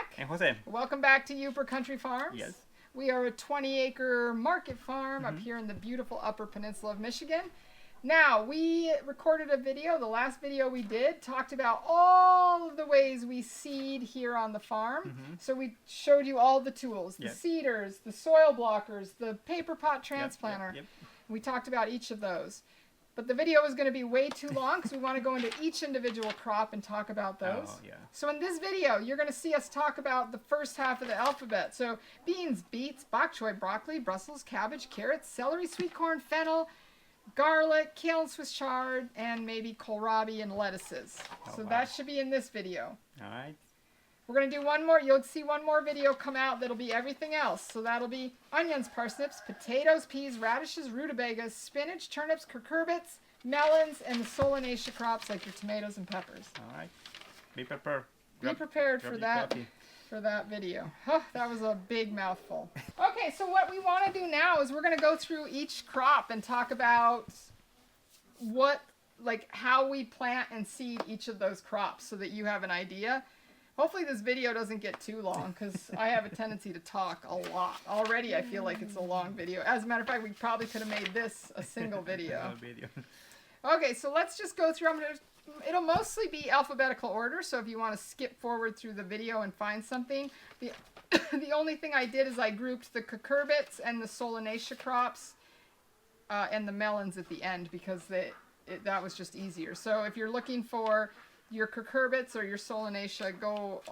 Zach. And Jose. Welcome back to Upper Country Farms. Yes. We are a 20-acre market farm up here in the beautiful Upper Peninsula of Michigan. Now, we recorded a video. The last video we did talked about all of the ways we seed here on the farm. So we showed you all the tools, the seeders, the soil blockers, the paper pot transplanter. We talked about each of those. But the video is going to be way too long because we want to go into each individual crop and talk about those. So in this video, you're going to see us talk about the first half of the alphabet. So beans, beets, bok choy, broccoli, Brussels, cabbage, carrots, celery, sweet corn, fennel, garlic, kale and Swiss chard, and maybe kohlrabi and lettuces. So that should be in this video. All right. We're going to do one more. You'll see one more video come out that'll be everything else. So that'll be onions, parsnips, potatoes, peas, radishes, rutabagas, spinach, turnips, cucurbits, melons, and the solanaceae crops like your tomatoes and peppers. All right. Be prepared. Be prepared for that video. Oh, that was a big mouthful. Okay, so what we want to do now is we're going to go through each crop and talk about how we plant and seed each of those crops so that you have an idea. Hopefully this video doesn't get too long because I have a tendency to talk a lot. Already I feel like it's a long video. As a matter of fact, we probably could have made this a single video. Okay, so let's just go through. It'll mostly be alphabetical order, so if you want to skip forward through the video and find something. The only thing I did is I grouped the cucurbits and the solanaceae crops and the melons at the end because that was just easier. So if you're looking for your cucurbits or your solanaceae, go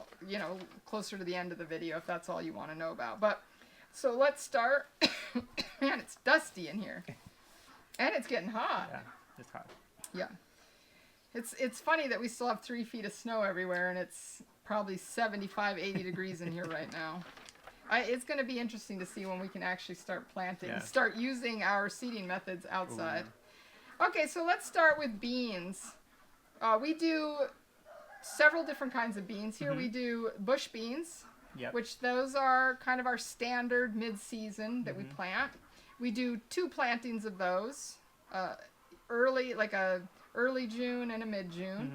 closer to the end of the video if that's all you want to know about. But so let's start. Man, it's dusty in here, and it's getting hot. Yeah, it's hot. Yeah, it's funny that we still have 3 feet of snow everywhere, and it's probably 75, 80 degrees in here right now. It's going to be interesting to see when we can actually start planting, and start using our seeding methods outside. Ooh. Okay, so let's start with beans. We do several different kinds of beans here. We do bush beans, which those are kind of our standard mid-season that we plant. We do 2 plantings of those, early June and a mid-June,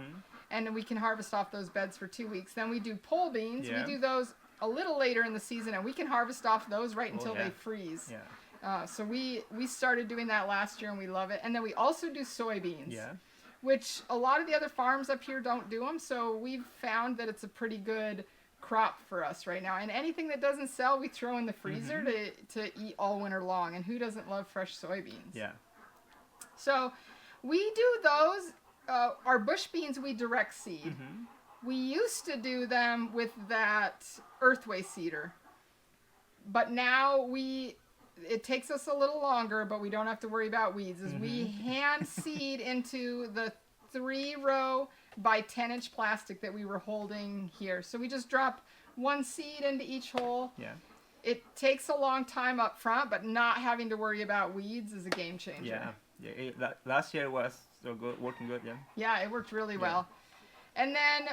and we can harvest off those beds for 2 weeks. Then we do pole beans. We do those a little later in the season, and we can harvest off those right until they freeze. So we started doing that last year, and we love it. And then we also do soybeans. Which a lot of the other farms up here don't do them, so we've found that it's a pretty good crop for us right now. And anything that doesn't sell, we throw in the freezer to eat all winter long. And who doesn't love fresh soybeans? Yeah. So we do those. Our bush beans we direct seed. We used to do them with that earthway seeder, but now it takes us a little longer, but we don't have to worry about weeds. We hand seed into the 3-row by 10-inch plastic that we were holding here. So we just drop 1 seed into each hole. It takes a long time up front, but not having to worry about weeds is a game changer. Last year was so good, working good. Yeah, it worked really well. And then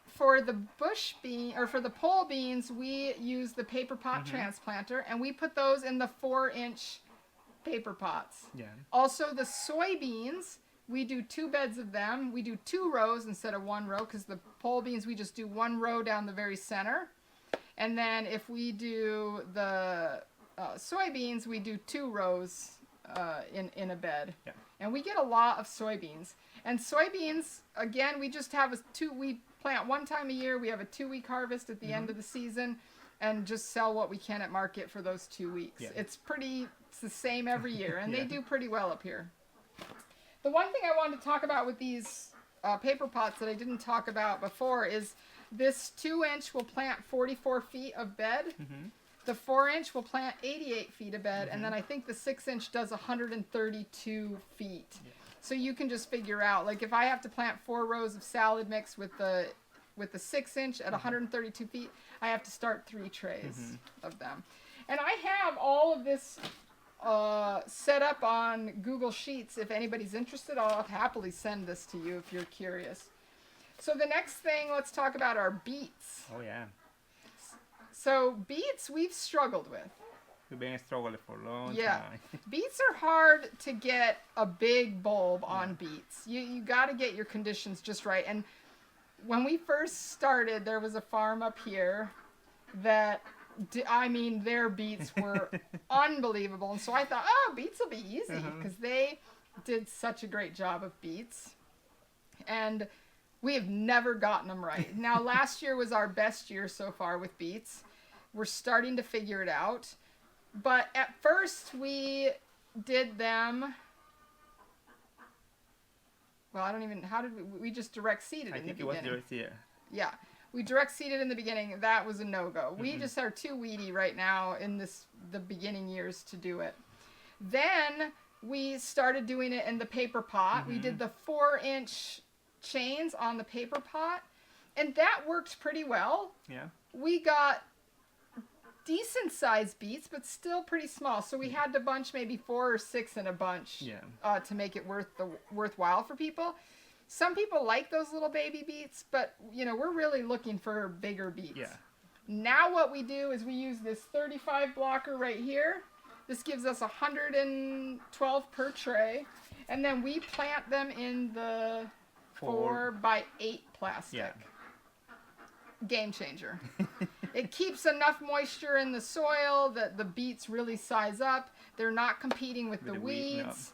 for the bush bean or for the pole beans, we use the paper pot transplanter, and we put those in the 4-inch paper pots. Also, the soybeans, we do 2 beds of them. We do 2 rows instead of 1 row because the pole beans we just do 1 row down the very center, and then if we do the soybeans, we do 2 rows in a bed. And we get a lot of soybeans. And soybeans, again, we just have we plant 1 time a year. We have a 2-week harvest at the end of the season and just sell what we can at market for those 2 weeks. It's the same every year, and they do pretty well up here. The one thing I wanted to talk about with these paper pots that I didn't talk about before is this 2-inch will plant 44 feet of bed. The 4-inch will plant 88 feet of bed, and then I think the 6-inch does 132 feet. So you can just figure out, like if I have to plant 4 rows of salad mix with the 6-inch at 132 feet, I have to start 3 trays of them. And I have all of this set up on Google Sheets. If anybody's interested, I'll happily send this to you if you're curious. So the next thing, let's talk about our beets. Oh yeah. So beets we've struggled with. We've been struggling for a long time. Beets are hard to get a big bulb on beets. You got to get your conditions just right. And when we first started, there was a farm up here that, I mean, their beets were unbelievable. And so I thought, oh, beets will be easy because they did such a great job of beets. And we have never gotten them right. Now, last year was our best year so far with beets. We're starting to figure it out. But at first we did them... Well, I don't even... How did we just direct seeded in the beginning? I think it was direct seeded. Yeah. We direct seeded in the beginning. That was a no-go. We just are too weedy right now in the beginning years to do it. Then we started doing it in the paper pot. We did the 4-inch chains on the paper pot, and that worked pretty well. Yeah. We got decent sized beets, but still pretty small. So we had to bunch maybe 4 or 6 in a bunch to make it worthwhile for people. Some people like those little baby beets, but you know, we're really looking for bigger beets. Yeah. Now what we do is we use this 35 blocker right here. This gives us 112 per tray, and then we plant them in the 4x8 plastic. Yeah. Game changer. It keeps enough moisture in the soil that the beets really size up. They're not competing with the weeds.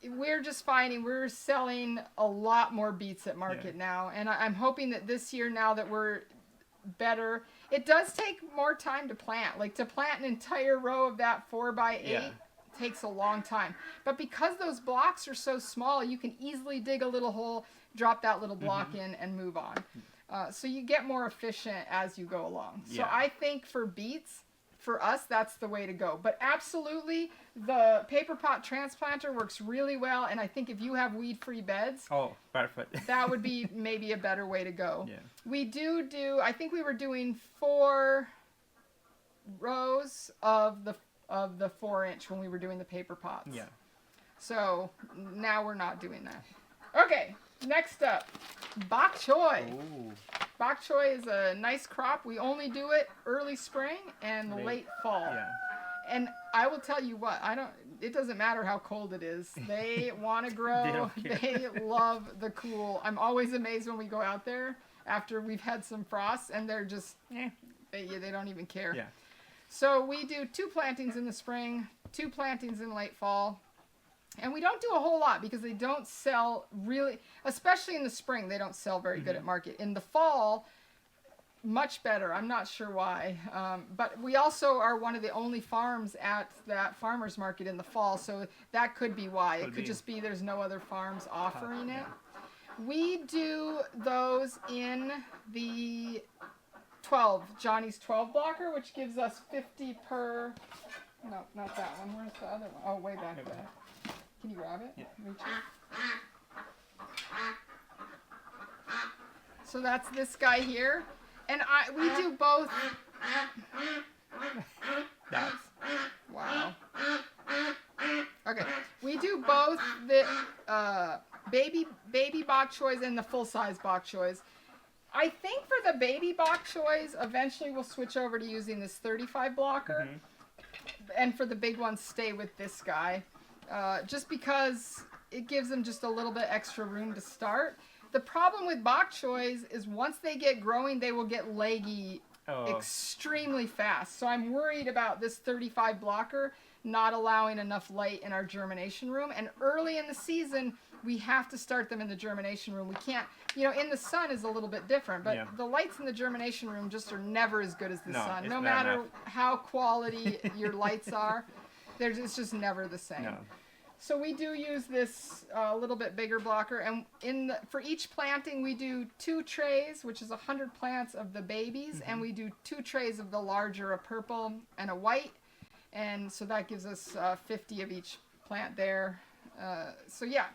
No. We're just finding we're selling a lot more beets at market now, and I'm hoping that this year, now that we're better, it does take more time to plant. Like to plant an entire row of that 4x8 takes a long time. But because those blocks are so small, you can easily dig a little hole, drop that little block in, and move on. So you get more efficient as you go along. So I think for beets, for us, that's the way to go. But absolutely, the paper pot transplanter works really well. And I think if you have weed-free beds, perfect. That would be maybe a better way to go. Yeah. We do, I think we were doing 4 rows of the 4-inch when we were doing the paper pots. Yeah. So now we're not doing that. Okay, next up, bok choy. Ooh. Bok choy is a nice crop. We only do it early spring and late fall. Yeah. And I will tell you what, it doesn't matter how cold it is. They want to grow. They love the cool. I'm always amazed when we go out there after we've had some frost, and they're just, they don't even care. Yeah. So we do 2 plantings in the spring, 2 plantings in late fall. And we don't do a whole lot because they don't sell really, especially in the spring, they don't sell very good at market. In the fall, much better. I'm not sure why. But we also are one of the only farms at that farmer's market in the fall, so that could be why. It could just be there's no other farms offering it. We do those in the Johnny's 12 blocker, which gives us 50 per, no, not that one. Where's the other one? Oh, way back there. Can you grab it? Yeah. Reach it. So that's this guy here. And we do both. That's, wow. Okay. We do both the baby bok choys and the full-size bok choys. I think for the baby bok choys, eventually we'll switch over to using this 35 blocker. And for the big ones, stay with this guy. Just because it gives them just a little bit extra room to start. The problem with bok choys is once they get growing, they will get leggy extremely fast. So I'm worried about this 35 blocker not allowing enough light in our germination room. And early in the season, we have to start them in the germination room. We can't, in the sun is a little bit different, but the lights in the germination room just are never as good as the sun. No matter how quality your lights are, it's just never the same. No. So we do use this little bit bigger blocker, and for each planting we do 2 trays, which is 100 plants of the babies, and we do 2 trays of the larger, a purple and a white, and so that gives us 50 of each plant there. So yeah,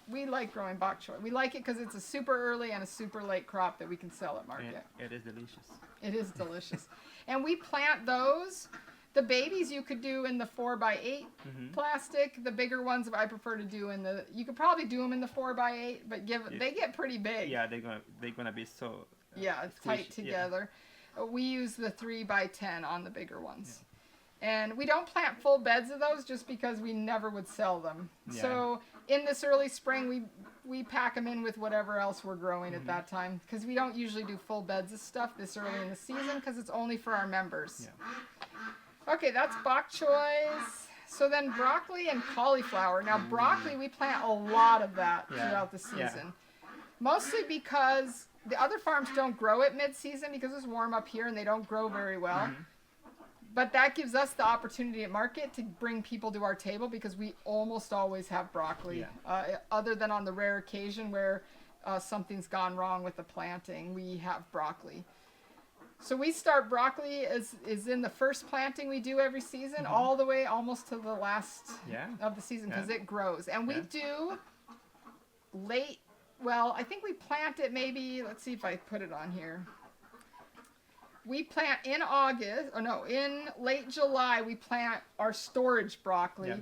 we like growing bok choy. We like it because it's a super early and a super late crop that we can sell at market. It is delicious. It is delicious. And we plant those. The babies you could do in the 4x8 plastic. The bigger ones I prefer to do you could probably do them in the 4x8, but they get pretty big. Yeah, they're gonna be so tight together. Yeah. We use the 3x10 on the bigger ones. Yeah. And we don't plant full beds of those just because we never would sell them. Yeah. So in this early spring, we pack them in with whatever else we're growing at that time, because we don't usually do full beds of stuff this early in the season because it's only for our members. Yeah. Okay, that's bok choy. So then broccoli and cauliflower. Now broccoli, we plant a lot of that throughout the season. Mostly because the other farms don't grow it mid-season because it's warm up here and they don't grow very well. But that gives us the opportunity at market to bring people to our table because we almost always have broccoli. Other than on the rare occasion where something's gone wrong with the planting, we have broccoli. So we start broccoli is in the first planting we do every season, all the way almost to the last of the season because it grows. And we do late, well, I think we plant it maybe, let's see if I put it on here. We plant in August, in late July, we plant our storage broccoli.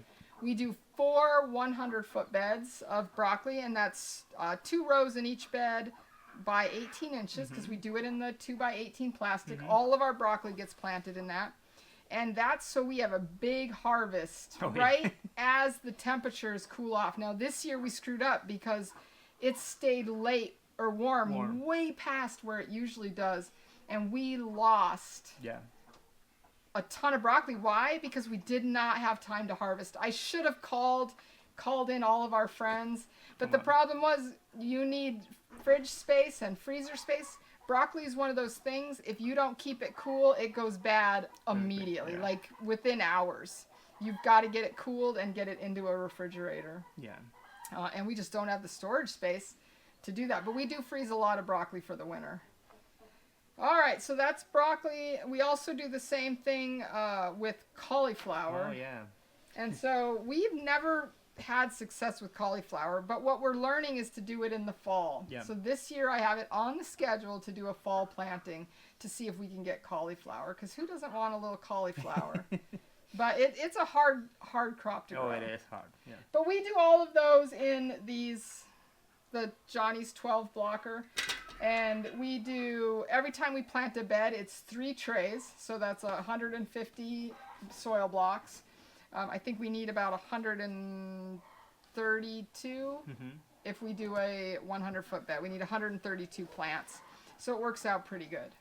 We do 4 100-foot beds of broccoli, and that's 2 rows in each bed by 18 inches, because we do it in the 2x18 plastic. All of our broccoli gets planted in that. And that's so we have a big harvest right as the temperatures cool off. Now, this year we screwed up because it stayed late or warm way past where it usually does. And we lost a ton of broccoli. Why? Because we did not have time to harvest. I should have called in all of our friends. But the problem was you need fridge space and freezer space. Broccoli is one of those things, if you don't keep it cool, it goes bad immediately, like within hours. You've got to get it cooled and get it into a refrigerator. And we just don't have the storage space to do that. But we do freeze a lot of broccoli for the winter. All right, so that's broccoli. We also do the same thing with cauliflower. And so we've never had success with cauliflower, but what we're learning is to do it in the fall. So this year I have it on the schedule to do a fall planting to see if we can get cauliflower, because who doesn't want a little cauliflower? But it's a hard crop to grow. It is hard, But we do all of those in the Johnny's 12 blocker. And we do, every time we plant a bed, it's 3 trays. So that's 150 soil blocks. I think we need about 132 if we do a 100-foot bed. We need 132 plants. So it works out pretty good.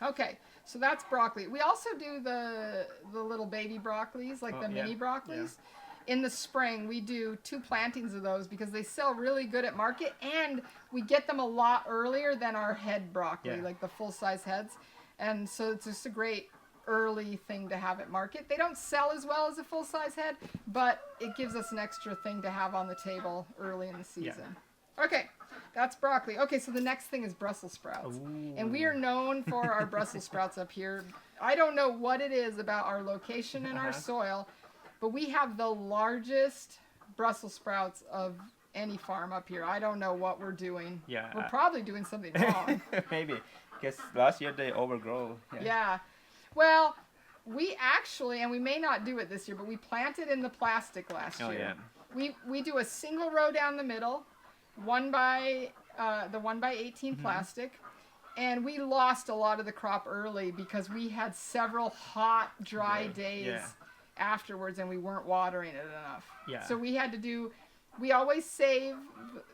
Okay, so that's broccoli. We also do the little baby broccolis, like the mini broccolis. In the spring, we do 2 plantings of those because they sell really good at market, and we get them a lot earlier than our head broccoli, like the full-size heads. And so it's just a great early thing to have at market. They don't sell as well as a full-size head, but it gives us an extra thing to have on the table early in the season. Okay, that's broccoli. Okay, so the next thing is Brussels sprouts. And we are known for our Brussels sprouts up here. I don't know what it is about our location and our soil, but we have the largest Brussels sprouts of any farm up here. I don't know what we're doing. We're probably doing something wrong. Maybe, because last year they overgrow. Well, we actually, and we may not do it this year, but we planted in the plastic last year. We do a single row down the middle, the 1x18 plastic, and we lost a lot of the crop early because we had several hot, dry days afterwards, and we weren't watering it enough. So we had to do, we always save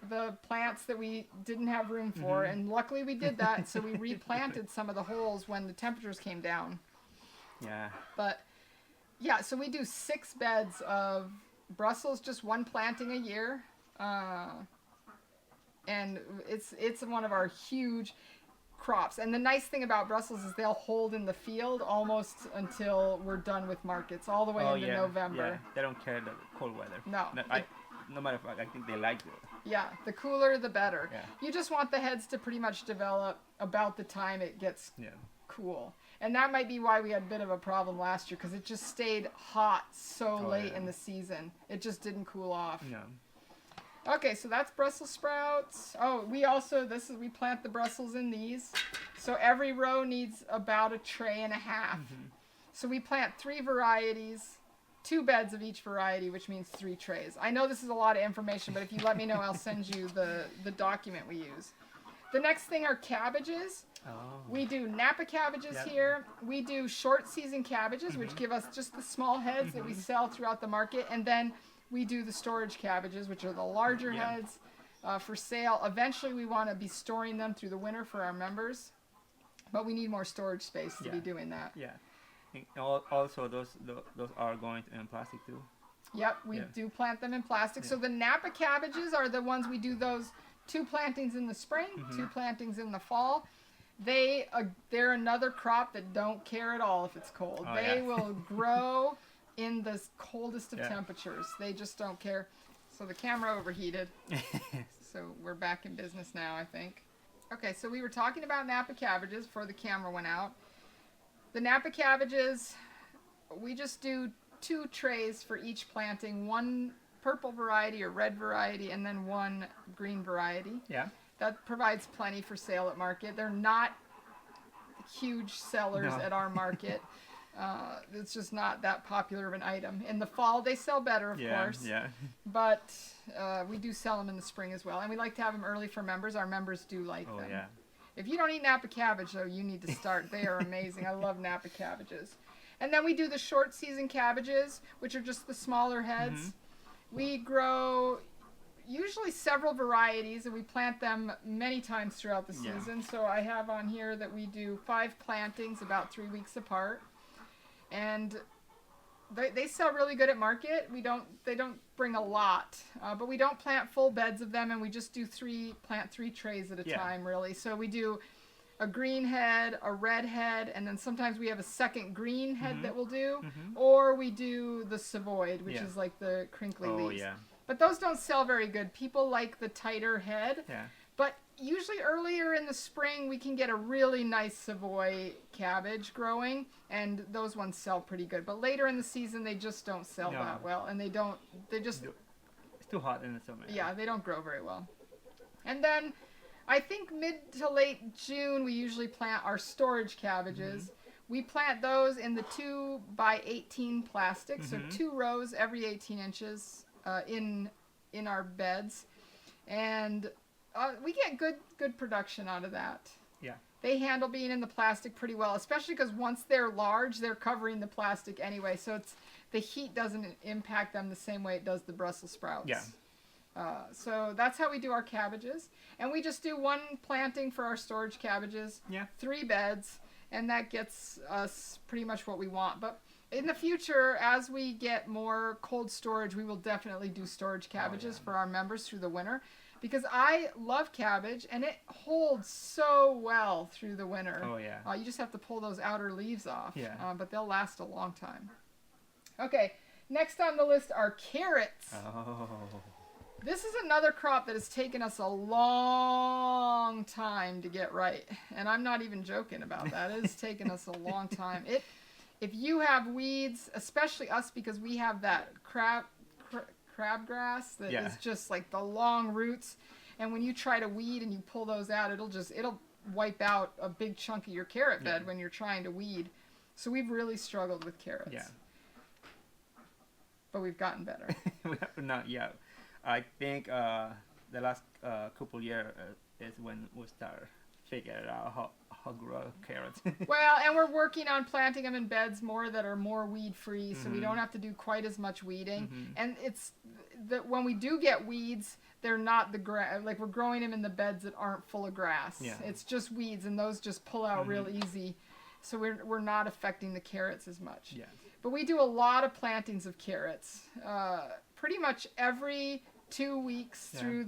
the plants that we didn't have room for, and luckily we did that, so we replanted some of the holes when the temperatures came down. But so we do 6 beds of Brussels, just 1 planting a year, and it's one of our huge crops. And the nice thing about Brussels is they'll hold in the field almost until we're done with markets, all the way into November. They don't care the cold weather. No matter what, I think they like it. The cooler the better. You just want the heads to pretty much develop about the time it gets cool. And that might be why we had a bit of a problem last year, because it just stayed hot so late in the season. It just didn't cool off. Okay, so that's Brussels sprouts. Oh, we plant the Brussels in these. So every row needs about a tray and a half. So we plant 3 varieties, 2 beds of each variety, which means 3 trays. I know this is a lot of information, but if you let me know, I'll send you the document we use. The next thing are cabbages. We do Napa cabbages here. We do short season cabbages, which give us just the small heads that we sell throughout the market. And then we do the storage cabbages, which are the larger heads, for sale. Eventually, we want to be storing them through the winter for our members, but we need more storage space to be doing that. Yeah. And also, those are going in plastic too. Yep, we do plant them in plastic. So the Napa cabbages are the ones we do those 2 plantings in the spring, 2 plantings in the fall. They're another crop that don't care at all if it's cold. They will grow in the coldest of temperatures. They just don't care. So the camera overheated. So we're back in business now, I think. Okay, so we were talking about Napa cabbages before the camera went out. The Napa cabbages, we just do 2 trays for each planting, 1 purple variety or red variety, and then 1 green variety. Yeah. That provides plenty for sale at market. They're not huge sellers at our market. It's just not that popular of an item. In the fall, they sell better, of course. Yeah. But we do sell them in the spring as well. And we like to have them early for members. Our members do like them. Yeah. If you don't eat Napa cabbage, though, you need to start. They are amazing. I love Napa cabbages. And then we do the short season cabbages, which are just the smaller heads. We grow usually several varieties, and we plant them many times throughout the season. So I have on here that we do 5 plantings about 3 weeks apart. And they sell really good at market. They don't bring a lot, but we don't plant full beds of them, and we just do plant 3 trays at a time, really. So we do a green head, a red head, and then sometimes we have a second green head that we'll do, or we do the Savoy, which is like the crinkly leaves. But those don't sell very good. People like the tighter head. But usually earlier in the spring, we can get a really nice Savoy cabbage growing, and those ones sell pretty good. But later in the season, they just don't sell that well, and they just... It's too hot in the summer. Yeah, they don't grow very well. And then I think mid to late June, we usually plant our storage cabbages. We plant those in the 2 by 18 plastic, so 2 rows every 18 inches in our beds. And we get good production out of that. Yeah. They handle being in the plastic pretty well, especially because once they're large, they're covering the plastic anyway. So the heat doesn't impact them the same way it does the Brussels sprouts. Yeah. So that's how we do our cabbages. And we just do 1 planting for our storage cabbages, 3 beds, and that gets us pretty much what we want. But in the future, as we get more cold storage, we will definitely do storage cabbages for our members through the winter. Because I love cabbage, and it holds so well through the winter. Oh, yeah. You just have to pull those outer leaves off. Yeah. But they'll last a long time. Okay, next on the list are carrots. Oh. This is another crop that has taken us a long time to get right. And I'm not even joking about that. It has taken us a long time. If you have weeds, especially us, because we have that crabgrass that is just like the long roots, and when you try to weed and you pull those out, it'll wipe out a big chunk of your carrot bed when you're trying to weed. So we've really struggled with carrots. Yeah. But we've gotten better. Not yet. I think the last couple years is when we start figuring out how to grow carrots. Well, and we're working on planting them in beds that are more weed free, so we don't have to do quite as much weeding. And it's that when we do get weeds, they're not the grass. Like, we're growing them in the beds that aren't full of grass. Yeah. It's just weeds, and those just pull out real easy. So we're not affecting the carrots as much. Yeah. But we do a lot of plantings of carrots, pretty much every 2 weeks through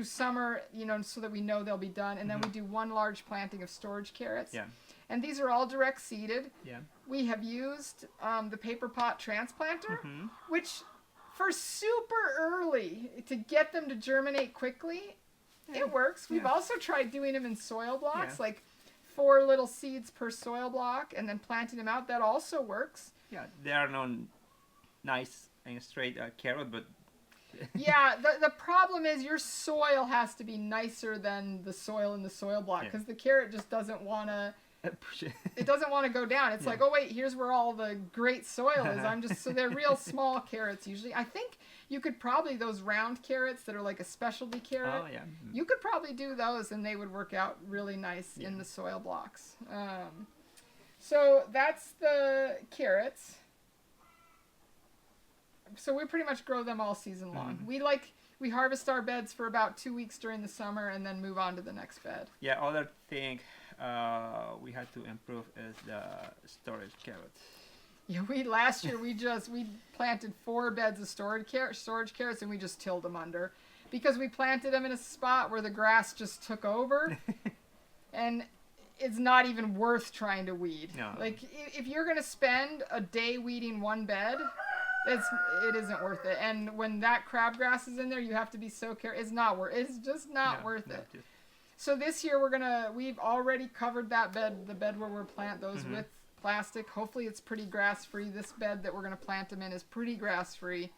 summer, so that we know they'll be done. And then we do 1 large planting of storage carrots. Yeah. And these are all direct seeded. Yeah. We have used the paper pot transplanter, which for super early to get them to germinate quickly, it works. We've also tried doing them in soil blocks, like 4 little seeds per soil block, and then planting them out. That also works. Yeah, they are not nice and straight carrot, but yeah, the problem is your soil has to be nicer than the soil in the soil block, because the carrot just doesn't want to. It doesn't want to go down. It's like, oh wait, here's where all the great soil is. So they're real small carrots usually. I think you could probably, those round carrots that are like a specialty carrot. Oh yeah. You could probably do those, and they would work out really nice in the soil blocks. So that's the carrots. So we pretty much grow them all season long. We harvest our beds for about 2 weeks during the summer and then move on to the next bed. Yeah, other thing we had to improve is the storage carrots. Yeah, last year we planted 4 beds of storage carrots and we just tilled them under because we planted them in a spot where the grass just took over, and it's not even worth trying to weed. No. Like if you're gonna spend a day weeding one bed, it isn't worth it. And when that crabgrass is in there, you have to be so careful. It's just not worth it. So this year we've already covered that bed, the bed where we're plant those with plastic. Hopefully it's pretty grass free. This bed that we're gonna plant them in is pretty grass free.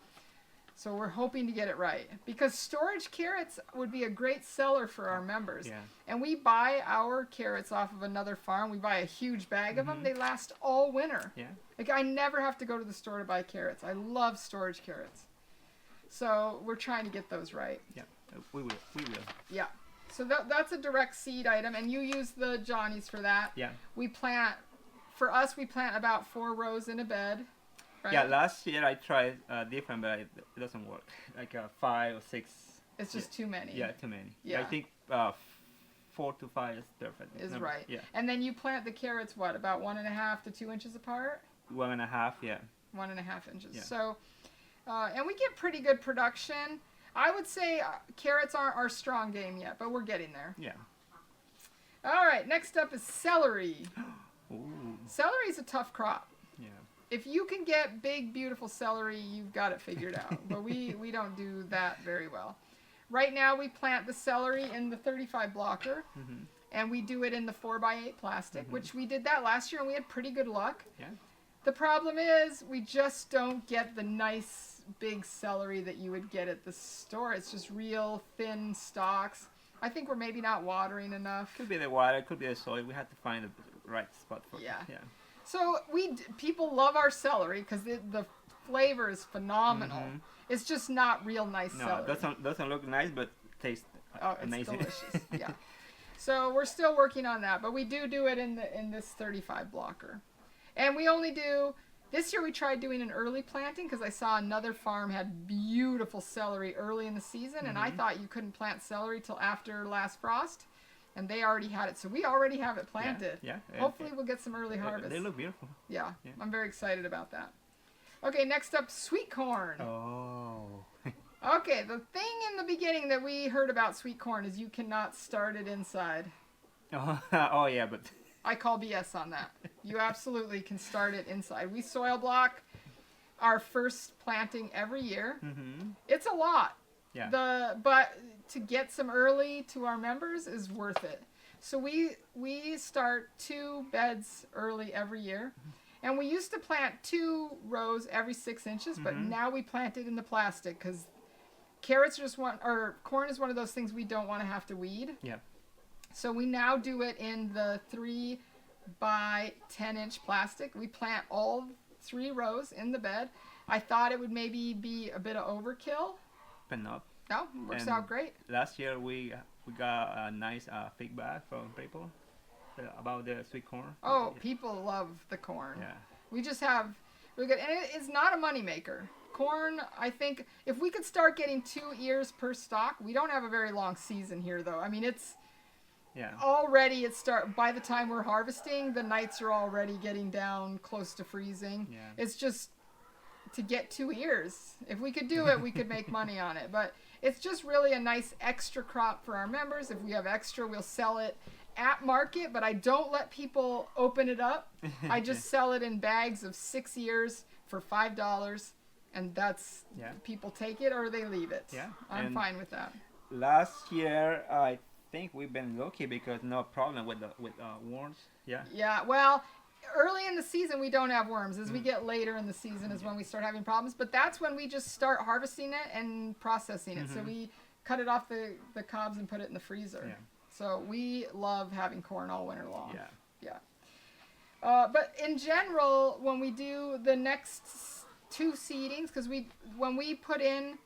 So we're hoping to get it right because storage carrots would be a great seller for our members. Yeah. And we buy our carrots off of another farm. We buy a huge bag of them. They last all winter. Yeah. Like I never have to go to the store to buy carrots. I love storage carrots. So we're trying to get those right. Yeah, we will. Yeah. So that's a direct seed item, and you use the Johnnies for that. Yeah. We plant about 4 rows in a bed. Right? Yeah, last year I tried different, but it doesn't work. Like 5 or 6. It's just too many. Yeah, too many. Yeah. I think 4 to 5 is perfect. Is right. Yeah. And then you plant the carrots, about 1.5 to 2 inches apart? 1.5, yeah. 1.5 inches. Yeah. So, and we get pretty good production. I would say carrots aren't our strong game yet, but we're getting there. Yeah. All right, next up is celery. Ooh. Celery is a tough crop. Yeah. If you can get big, beautiful celery, you've got it figured out. But we don't do that very well. Right now, we plant the celery in the 35 blocker, and we do it in the 4x8 plastic, which we did that last year, and we had pretty good luck. Yeah. The problem is we just don't get the nice, big celery that you would get at the store. It's just real thin stalks. I think we're maybe not watering enough. Could be the water, could be the soil. We had to find the right spot for it. Yeah. Yeah. So people love our celery because the flavor is phenomenal. It's just not real nice celery. No, doesn't look nice, but tastes amazing. It's delicious. Yeah. So we're still working on that, but we do it in this 35 blocker, and we only do. This year we tried doing an early planting because I saw another farm had beautiful celery early in the season, and I thought you couldn't plant celery till after last frost. And they already had it, so we already have it planted. Yeah. Hopefully we'll get some early harvest. They look beautiful. Yeah, I'm very excited about that. Okay, next up, sweet corn. Oh. Okay, the thing in the beginning that we heard about sweet corn is you cannot start it inside. Oh yeah, but I call BS on that. You absolutely can start it inside. We soil block our first planting every year. It's a lot. Yeah. But to get some early to our members is worth it. So we start 2 beds early every year. And we used to plant 2 rows every 6 inches, but now we plant it in the plastic because corn is one of those things we don't want to have to weed. Yeah. So we now do it in the 3 by 10 inch plastic. We plant all 3 rows in the bed. I thought it would maybe be a bit of overkill. But not. No, works out great. Last year we got a nice feedback from people about the sweet corn. Oh, people love the corn. Yeah. We just have really good, and it's not a moneymaker. Corn, I think, if we could start getting 2 ears per stalk, we don't have a very long season here, though. I mean, already by the time we're harvesting, the nights are already getting down close to freezing. Yeah. It's just to get 2 ears. If we could do it, we could make money on it. But it's just really a nice extra crop for our members. If we have extra, we'll sell it at market, but I don't let people open it up. I just sell it in bags of 6 ears for $5, and that's people take it or they leave it. Yeah. I'm fine with that. Last year, I think we've been lucky because no problem with worms. Yeah. Yeah. Well, early in the season we don't have worms. As we get later in the season is when we start having problems. But that's when we just start harvesting it and processing it. So we cut it off the cobs and put it in the freezer. Yeah. So we love having corn all winter long. Yeah. But in general, when we do the next 2 seedings, because when we put in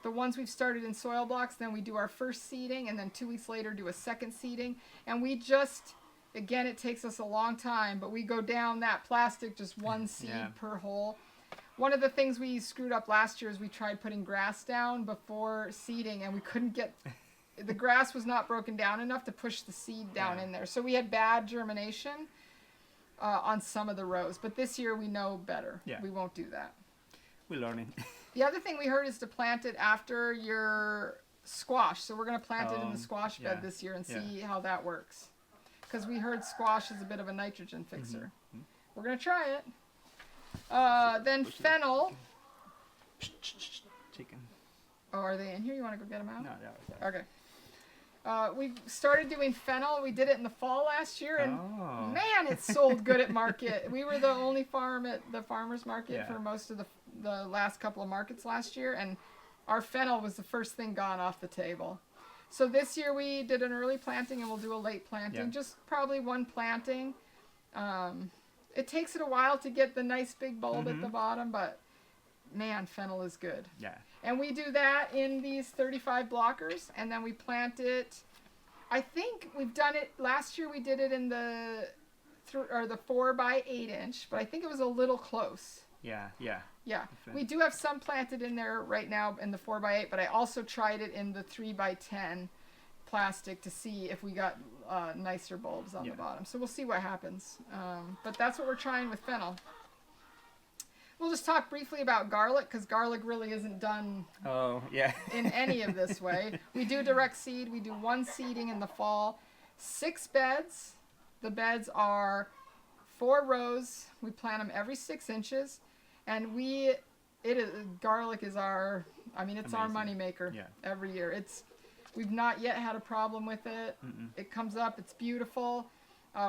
the ones we've started in soil blocks, then we do our first seeding, and then 2 weeks later do a second seeding. And we just, again, it takes us a long time, but we go down that plastic just 1 seed per hole. One of the things we screwed up last year is we tried putting grass down before seeding, and we couldn't get the grass was not broken down enough to push the seed down in there. So we had bad germination on some of the rows. But this year we know better. Yeah. We won't do that. We're learning. The other thing we heard is to plant it after your squash. So we're going to plant it in the squash bed this year and see how that works. Because we heard squash is a bit of a nitrogen fixer. We're going to try it. Then fennel. Chicken. Oh, are they in here? You want to go get them out? No, yeah. Okay. We started doing fennel. We did it in the fall last year, and man, it sold good at market. We were the only farm at the farmer's market for most of the last couple of markets last year, and our fennel was the first thing gone off the table. So this year we did an early planting, and we'll do a late planting, just probably one planting. It takes it a while to get the nice big bulb at the bottom, but man, fennel is good. Yeah. And we do that in these 35 blockers, and then we plant it. I think we've done it, last year we did it in the 4 by 8 inch, but I think it was a little close. Yeah. Yeah, we do have some planted in there right now in the 4 by 8, but I also tried it in the 3 by 10 plastic to see if we got nicer bulbs on the bottom. So we'll see what happens. But that's what we're trying with fennel. We'll just talk briefly about garlic, because garlic really isn't done in any of this way. We do direct seed. We do one seeding in the fall. 6 beds. The beds are 4 rows. We plant them every 6 inches. And garlic is our, it's our moneymaker every year. We've not yet had a problem with it. It comes up. It's beautiful.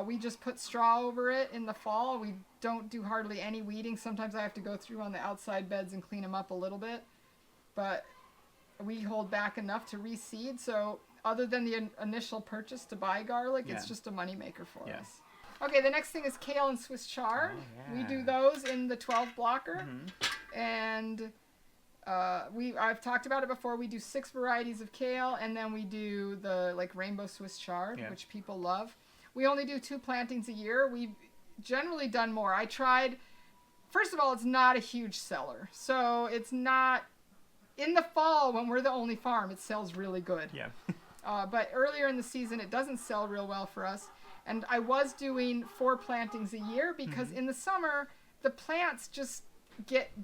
We just put straw over it in the fall. We don't do hardly any weeding. Sometimes I have to go through on the outside beds and clean them up a little bit. But we hold back enough to reseed. So other than the initial purchase to buy garlic, it's just a moneymaker for us. Okay, the next thing is kale and Swiss chard. We do those in the 12 blocker. And I've talked about it before. We do 6 varieties of kale, and then we do the rainbow Swiss chard, which people love. We only do 2 plantings a year. We've generally done more. I tried, first of all, it's not a huge seller. So it's not, in the fall when we're the only farm, it sells really good. Yeah. But earlier in the season, it doesn't sell real well for us. And I was doing 4 plantings a year because in the summer, the plants just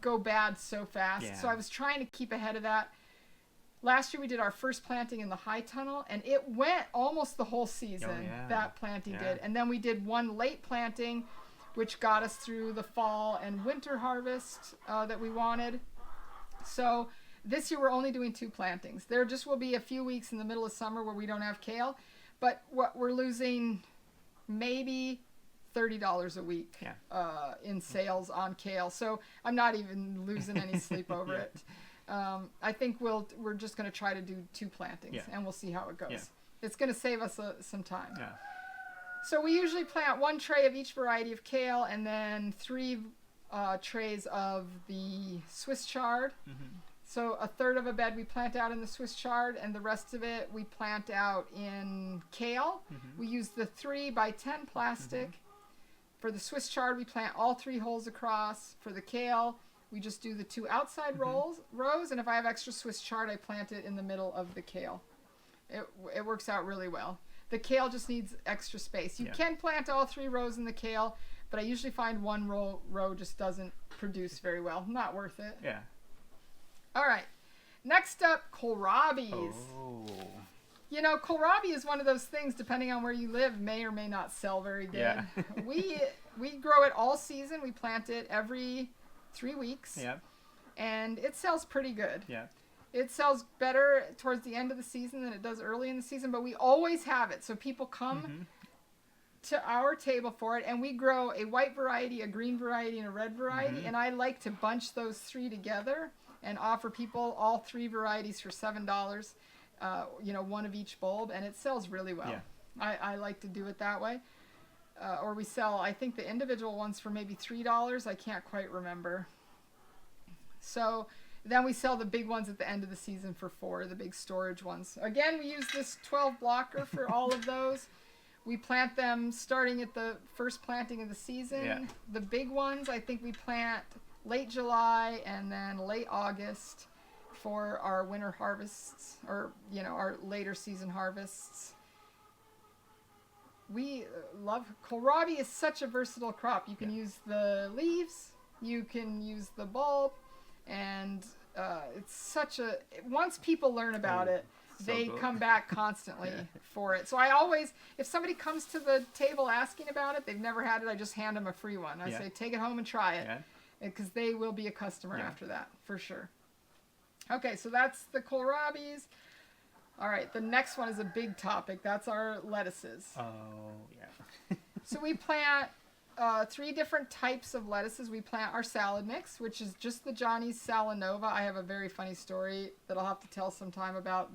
go bad so fast. Yeah. So I was trying to keep ahead of that. Last year we did our first planting in the high tunnel, and it went almost the whole season. That planting did. And then we did one late planting, which got us through the fall and winter harvest that we wanted. So this year we're only doing 2 plantings. There just will be a few weeks in the middle of summer where we don't have kale, but what we're losing maybe $30 a week in sales on kale. So I'm not even losing any sleep over it. I think we're just going to try to do 2 plantings, and we'll see how it goes. It's going to save us some time. So we usually plant 1 tray of each variety of kale, and then 3 trays of the Swiss chard. So a third of a bed we plant out in the Swiss chard, and the rest of it we plant out in kale. We use the 3 by 10 plastic. For the Swiss chard, we plant all 3 holes across. For the kale, we just do the 2 outside rows, and if I have extra Swiss chard, I plant it in the middle of the kale. It works out really well. The kale just needs extra space. You can plant all 3 rows in the kale, but I usually find 1 row just doesn't produce very well. Not worth it. Yeah. All right. Next up, kohlrabies. Oh. You know, kohlrabi is one of those things, depending on where you live, may or may not sell very good. Yeah. we grow it all season. We plant it every 3 weeks. Yeah. And it sells pretty good. Yeah. It sells better towards the end of the season than it does early in the season, but we always have it. So people come to our table for it, and we grow a white variety, a green variety, and a red variety. And I like to bunch those 3 together and offer people all 3 varieties for $7. One of each bulb, and it sells really well. Yeah. I like to do it that way. Or we sell, I think, the individual ones for maybe $3. I can't quite remember. So then we sell the big ones at the end of the season for $4, the big storage ones. Again, we use this 12 blocker for all of those. We plant them starting at the first planting of the season. Yeah. The big ones, I think we plant late July and then late August for our winter harvests, or our later season harvests. We love kohlrabi. Is such a versatile crop. You can use the leaves, you can use the bulb, and it's such a, once people learn about it, they come back constantly for it. So I always, if somebody comes to the table asking about it, they've never had it, I just hand them a free one. I say, take it home and try it, because they will be a customer after that, for sure. Okay, so that's the kohlrabis. All right, the next one is a big topic. That's our lettuces. Oh, yeah. So we plant 3 different types of lettuces. We plant our salad mix, which is just the Johnny's Salanova. I have a very funny story that I'll have to tell sometime about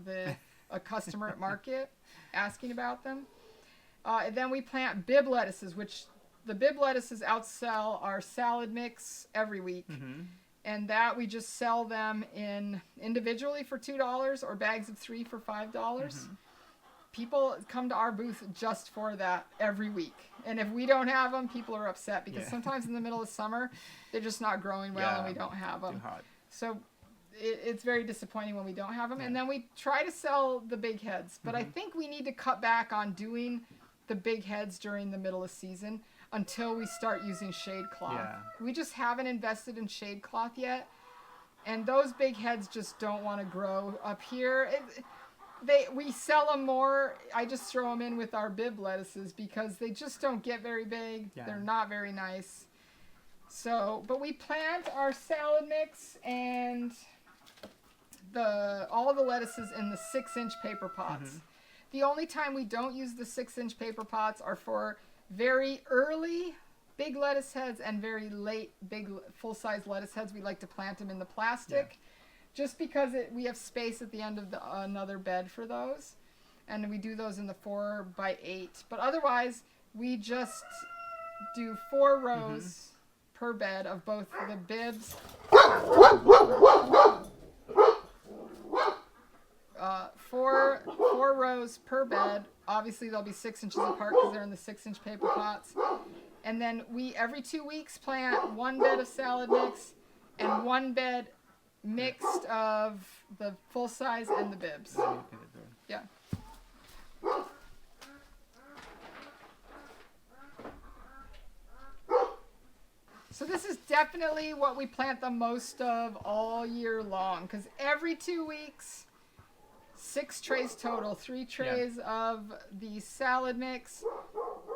a customer at market asking about them. And then we plant Bib lettuces, which the Bib lettuces outsell our salad mix every week. Mm-hmm. And that we just sell them individually for $2 or bags of 3 for $5. Mm-hmm. People come to our booth just for that every week. And if we don't have them, people are upset because sometimes in the middle of summer, they're just not growing well and we don't have them. Too hot. So it's very disappointing when we don't have them. And then we try to sell the big heads. But I think we need to cut back on doing the big heads during the middle of season until we start using shade cloth. Yeah. We just haven't invested in shade cloth yet. And those big heads just don't want to grow up here. We sell them more. I just throw them in with our Bib lettuces because they just don't get very big. Yeah. They're not very nice. So, but we plant our salad mix and all the lettuces in the 6-inch paper pots. Mm-hmm. The only time we don't use the 6-inch paper pots are for very early big lettuce heads and very late big full-size lettuce heads. We like to plant them in the plastic just because we have space at the end of another bed for those. And we do those in the 4x8. But otherwise, we just do 4 rows per bed of both the bibs. 4 rows per bed. Obviously, they'll be 6 inches apart because they're in the 6-inch paper pots. And then we, every 2 weeks, plant 1 bed of salad mix and 1 bed mixed of the full size and the bibs. Yeah. So this is definitely what we plant the most of all year long, because every 2 weeks, 6 trays total, 3 trays of the salad mix,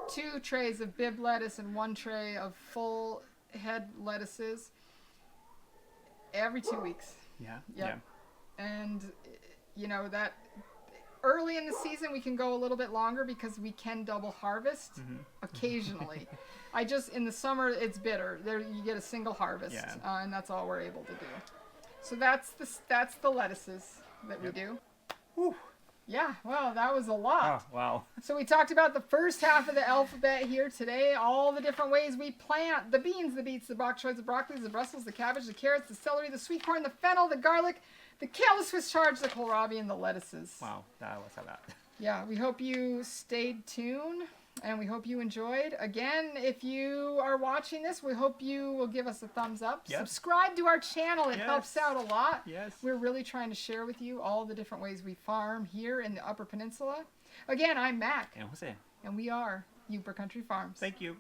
2 trays of Bib lettuce, and 1 tray of full head lettuces every 2 weeks. Yeah. And that early in the season we can go a little bit longer because we can double harvest occasionally. In the summer it's bitter. There you get a single harvest, and that's all we're able to do. So that's the lettuces that we do. Whew. Yeah, well, that was a lot. Oh, wow. So we talked about the first half of the alphabet here today, all the different ways we plant the beans, the beets, the bok choys, the broccolis, the Brussels, the cabbage, the carrots, the celery, the sweet corn, the fennel, the garlic, the kale, the Swiss chard, the kohlrabi, and the lettuces. Wow, that was a lot. Yeah, we hope you stayed tuned. And we hope you enjoyed. Again, if you are watching this, we hope you will give us a thumbs up. Yes. Subscribe to our channel. It helps out a lot. Yes. We're really trying to share with you all the different ways we farm here in the Upper Peninsula. Again, I'm Mac. And Jose. And we are Upper Country Farms. Thank you.